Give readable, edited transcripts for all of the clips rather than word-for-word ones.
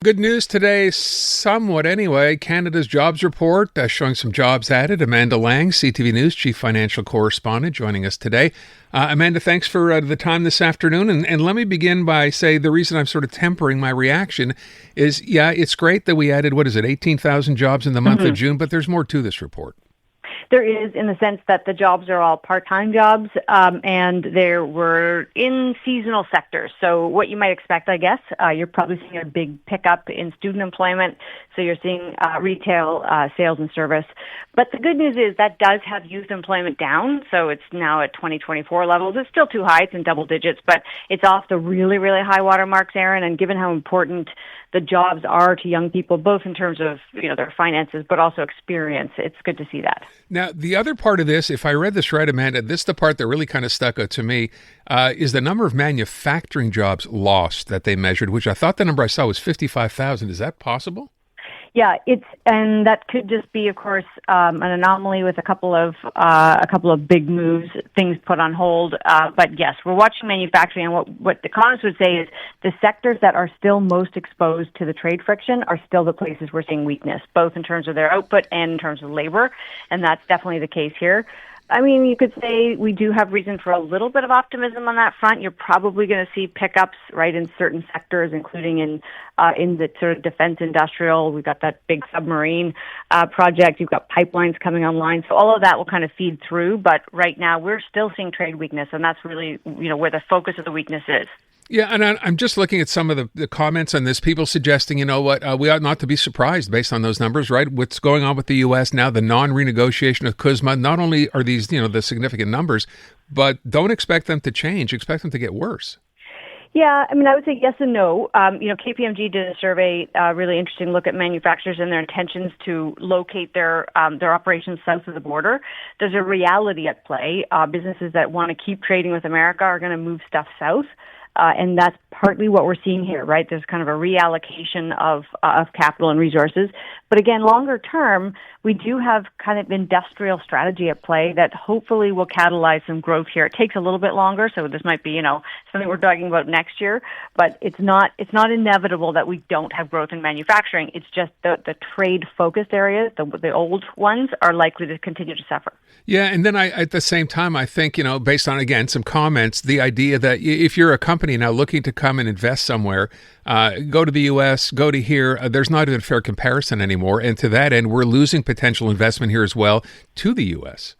Good news today, somewhat anyway. Canada's jobs report showing some jobs added. Amanda Lang, CTV News Chief Financial Correspondent, joining us today. Amanda, thanks for the time this afternoon. And let me begin by saying the reason I'm sort of tempering my reaction is, yeah, it's great that we added, 18,000 jobs in the month of June, but there's more to this report. There is, in the sense that the jobs are all part-time jobs, and there were in seasonal sectors. So what you might expect, I guess, you're probably seeing a big pickup in student employment. So you're seeing retail, sales and service. But the good news is that does have youth employment down. So it's now at 2024 levels. It's still too high. It's in double digits, but it's off the really, really high water marks, Aaron. And given how important the jobs are to young people, both in terms of, their finances, but also experience, it's good to see that. Now, the other part of this, if I read this right, Amanda, this is the part that really kind of stuck out to me, is the number of manufacturing jobs lost that they measured, which I thought the number I saw was 55,000. Is that possible? Yeah, and that could just be, of course, an anomaly with a couple of big moves, things put on hold. But yes, we're watching manufacturing, and what the economists would say is the sectors that are still most exposed to the trade friction are still the places we're seeing weakness, both in terms of their output and in terms of labor, and that's definitely the case here. I mean, you could say we do have reason for a little bit of optimism on that front. You're probably going to see pickups, right, in certain sectors, including in the sort of defense industrial. We've got that big submarine project. You've got pipelines coming online. So all of that will kind of feed through. But right now, we're still seeing trade weakness, and that's really, where the focus of the weakness is. Yeah, and I'm just looking at some of the comments on this, people suggesting, we ought not to be surprised based on those numbers, right? What's going on with the U.S. now, the non-renegotiation of CUSMA, not only are these, the significant numbers, but don't expect them to change, expect them to get worse. Yeah, I mean, I would say yes and no. KPMG did a survey, really interesting look at manufacturers and their intentions to locate their operations south of the border. There's a reality at play. Businesses that want to keep trading with America are going to move stuff south. And that's partly what we're seeing here, right? There's kind of a reallocation of capital and resources. But again, longer term, we do have kind of industrial strategy at play that hopefully will catalyze some growth here. It takes a little bit longer, so this might be, something we're talking about next year. But it's not inevitable that we don't have growth in manufacturing. It's just the trade-focused areas, the old ones, are likely to continue to suffer. Yeah, and then at the same time, I think, based on, again, some comments, the idea that if you're a company now looking to come and invest somewhere, go to the U.S., go to here, there's not even a fair comparison anymore. And to that end, we're losing potential investment here as well to the U.S.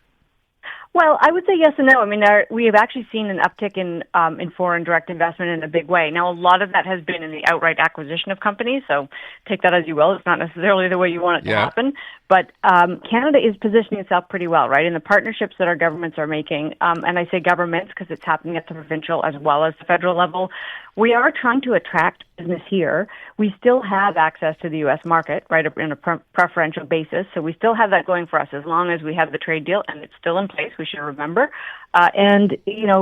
Well, I would say yes and no. I mean, we have actually seen an uptick in foreign direct investment in a big way. Now, a lot of that has been in the outright acquisition of companies, so take that as you will. It's not necessarily the way you want it to happen. But Canada is positioning itself pretty well, right, in the partnerships that our governments are making. And I say governments because it's happening at the provincial as well as the federal level. We are trying to attract business here. We still have access to the U.S. market, right, in a preferential basis. So we still have that going for us as long as we have the trade deal, and it's still in place, we should remember. And,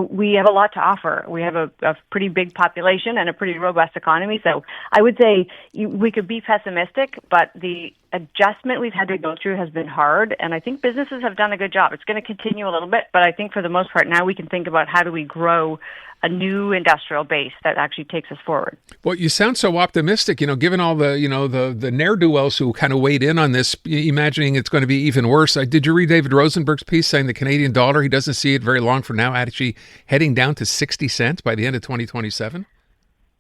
we have a lot to offer. We have a pretty big population and a pretty robust economy. So I would say we could be pessimistic, but the adjustment we've had to go through has been hard, and I think businesses have done a good job. It's going to continue a little bit, but I think for the most part now we can think about how do we grow a new industrial base that actually takes us forward. Well, you sound so optimistic, given all the, the ne'er-do-wells who kind of weighed in on this, imagining it's going to be even worse. Did you read David Rosenberg's piece saying the Canadian dollar, he doesn't see it very long from now, actually heading down to 60 cents by the end of 2027?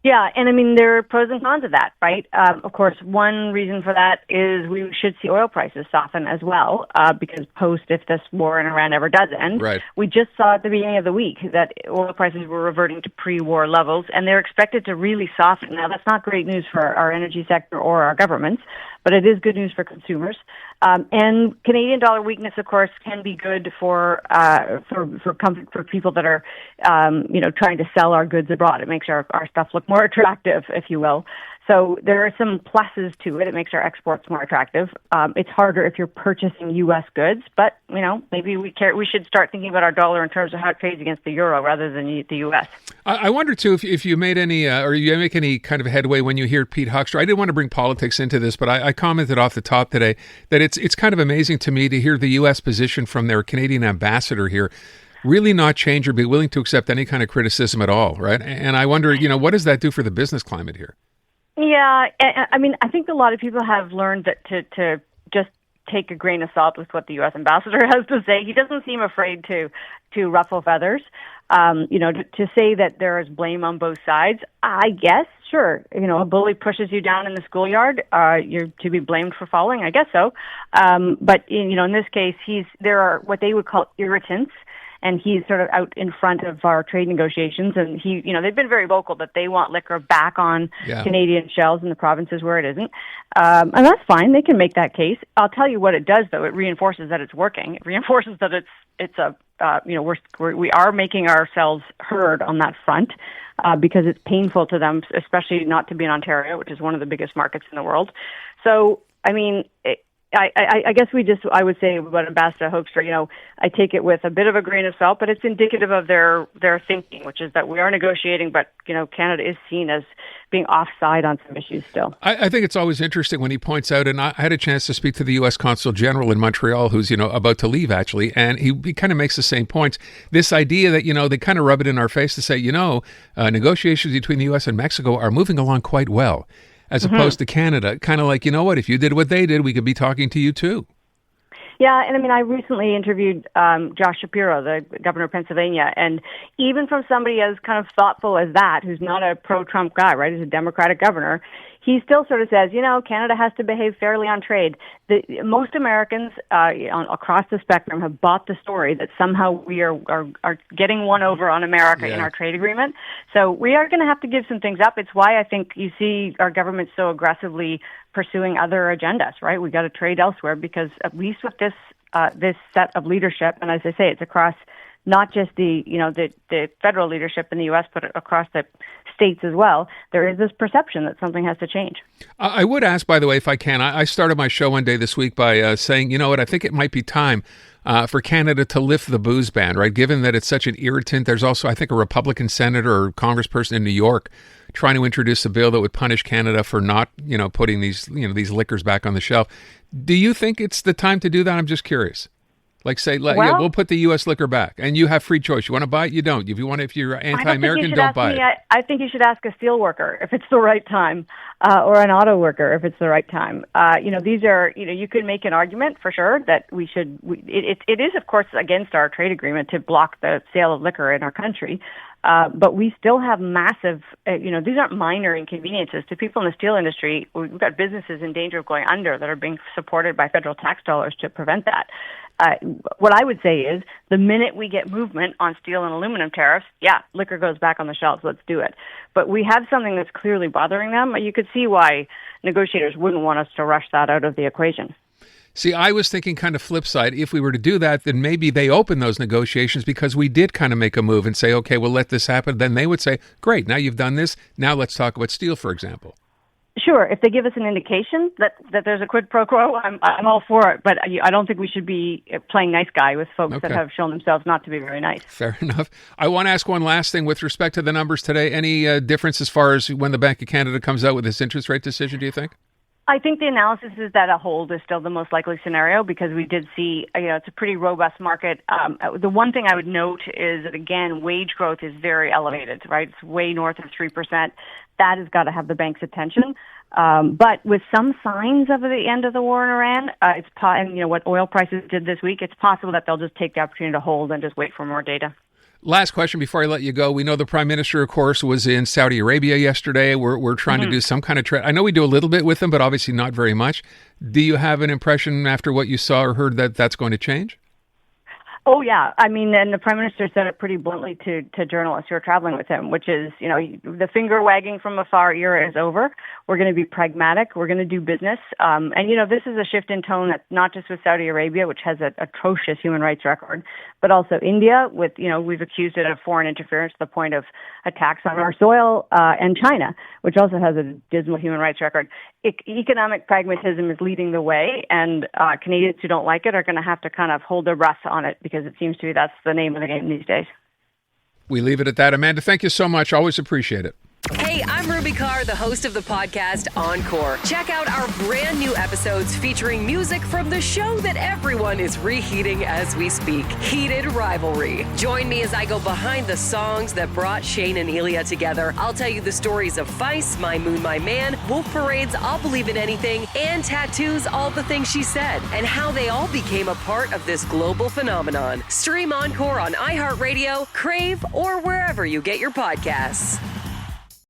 Yeah, and I mean, there are pros and cons of that, right? Of course, one reason for that is we should see oil prices soften as well, because if this war in Iran ever does end, right. We just saw at the beginning of the week that oil prices were reverting to pre-war levels, and they're expected to really soften. Now, that's not great news for our energy sector or our governments, but it is good news for consumers. And Canadian dollar weakness, of course, can be good for people that are, trying to sell our goods abroad. It makes our stuff look more attractive, if you will. So there are some pluses to it. It makes our exports more attractive. It's harder if you're purchasing U.S. goods, but maybe we should start thinking about our dollar in terms of how it trades against the euro rather than the U.S. I wonder too if you made any or you make any kind of headway when you hear Pete Huckster. I didn't want to bring politics into this, but I commented off the top today that it's kind of amazing to me to hear the U.S. position from their Canadian ambassador here. Really not change or be willing to accept any kind of criticism at all, right? And I wonder, what does that do for the business climate here? Yeah, I mean, I think a lot of people have learned that to just take a grain of salt with what the U.S. ambassador has to say. He doesn't seem afraid to ruffle feathers. To say that there is blame on both sides, I guess, sure. A bully pushes you down in the schoolyard, you're to be blamed for falling. I guess so. But in this case, there are what they would call irritants. And he's sort of out in front of our trade negotiations, and they've been very vocal that they want liquor back on Canadian shelves in the provinces where it isn't, and that's fine. They can make that case. I'll tell you what it does, though. It reinforces that it's working. It reinforces that we are making ourselves heard on that front, because it's painful to them, especially not to be in Ontario, which is one of the biggest markets in the world. So, I mean. I guess I would say about Ambassador Hoekstra, I take it with a bit of a grain of salt, but it's indicative of their thinking, which is that we are negotiating, but, Canada is seen as being offside on some issues still. I think it's always interesting when he points out, and I had a chance to speak to the U.S. Consul General in Montreal, who's, about to leave, actually, and he kind of makes the same points. This idea that, they kind of rub it in our face to say, negotiations between the U.S. and Mexico are moving along quite well. As opposed to Canada, kind of like, if you did what they did, we could be talking to you too. Yeah, and I mean, I recently interviewed Josh Shapiro, the governor of Pennsylvania, and even from somebody as kind of thoughtful as that, who's not a pro-Trump guy, right, he's a Democratic governor, he still sort of says, Canada has to behave fairly on trade. Most Americans across the spectrum have bought the story that somehow we are getting one over on America in our trade agreement. So we are going to have to give some things up. It's why I think you see our government so aggressively pursuing other agendas, right? We got to trade elsewhere because at least with this set of leadership, and as I say, it's across not just the federal leadership in the U.S., but across the states as well, there is this perception that something has to change. I would ask, by the way, if I can, I started my show one day this week by saying, I think it might be time for Canada to lift the booze ban, right? Given that it's such an irritant. There's also, I think, a Republican senator or congressperson in New York trying to introduce a bill that would punish Canada for not, putting these liquors back on the shelf. Do you think it's the time to do that? I'm just curious. Like say, we'll put the U.S. liquor back, and you have free choice. You want to buy it, you don't. If you're anti-American, don't buy it. I think you should ask a steel worker if it's the right time, or an auto worker if it's the right time. These are, you could make an argument for sure that we should. It is, of course, against our trade agreement to block the sale of liquor in our country. But we still have massive, these aren't minor inconveniences. To people in the steel industry, we've got businesses in danger of going under that are being supported by federal tax dollars to prevent that. What I would say is the minute we get movement on steel and aluminum tariffs, liquor goes back on the shelves. Let's do it. But we have something that's clearly bothering them. You could see why negotiators wouldn't want us to rush that out of the equation. See, I was thinking kind of flip side. If we were to do that, then maybe they open those negotiations because we did kind of make a move and say, okay, we'll let this happen. Then they would say, great, now you've done this. Now let's talk about steel, for example. Sure. If they give us an indication that there's a quid pro quo, I'm all for it. But I don't think we should be playing nice guy with folks that have shown themselves not to be very nice. Fair enough. I want to ask one last thing with respect to the numbers today. Any difference as far as when the Bank of Canada comes out with this interest rate decision, do you think? I think the analysis is that a hold is still the most likely scenario because we did see, it's a pretty robust market. The one thing I would note is that, again, wage growth is very elevated, right? It's way north of 3%. That has got to have the bank's attention. But with some signs of the end of the war in Iran, and what oil prices did this week, it's possible that they'll just take the opportunity to hold and just wait for more data. Last question before I let you go. We know the Prime Minister, of course, was in Saudi Arabia yesterday. We're trying to do some kind of trade. I know we do a little bit with them, but obviously not very much. Do you have an impression after what you saw or heard that that's going to change? Oh, yeah. I mean, and the Prime Minister said it pretty bluntly to journalists who are traveling with him, which is, the finger wagging from afar era is over. We're going to be pragmatic. We're going to do business. And this is a shift in tone that's not just with Saudi Arabia, which has an atrocious human rights record, but also India with, we've accused it of foreign interference to the point of attacks on our soil, and China, which also has a dismal human rights record. Economic pragmatism is leading the way, and Canadians who don't like it are going to have to kind of hold their breath on it because it seems to be that's the name of the game these days. We leave it at that. Amanda, thank you so much. Always appreciate it. Hey, I'm Ruby Carr, the host of the podcast Encore. Check out our brand new episodes featuring music from the show that everyone is reheating as we speak, Heated Rivalry. Join me as I go behind the songs that brought Shane and Elia together. I'll tell you the stories of Feist, My Moon, My Man, Wolf Parade's I'll Believe in Anything, and Tattoos, All the Things She Said, and how they all became a part of this global phenomenon. Stream Encore on iHeartRadio, Crave, or wherever you get your podcasts.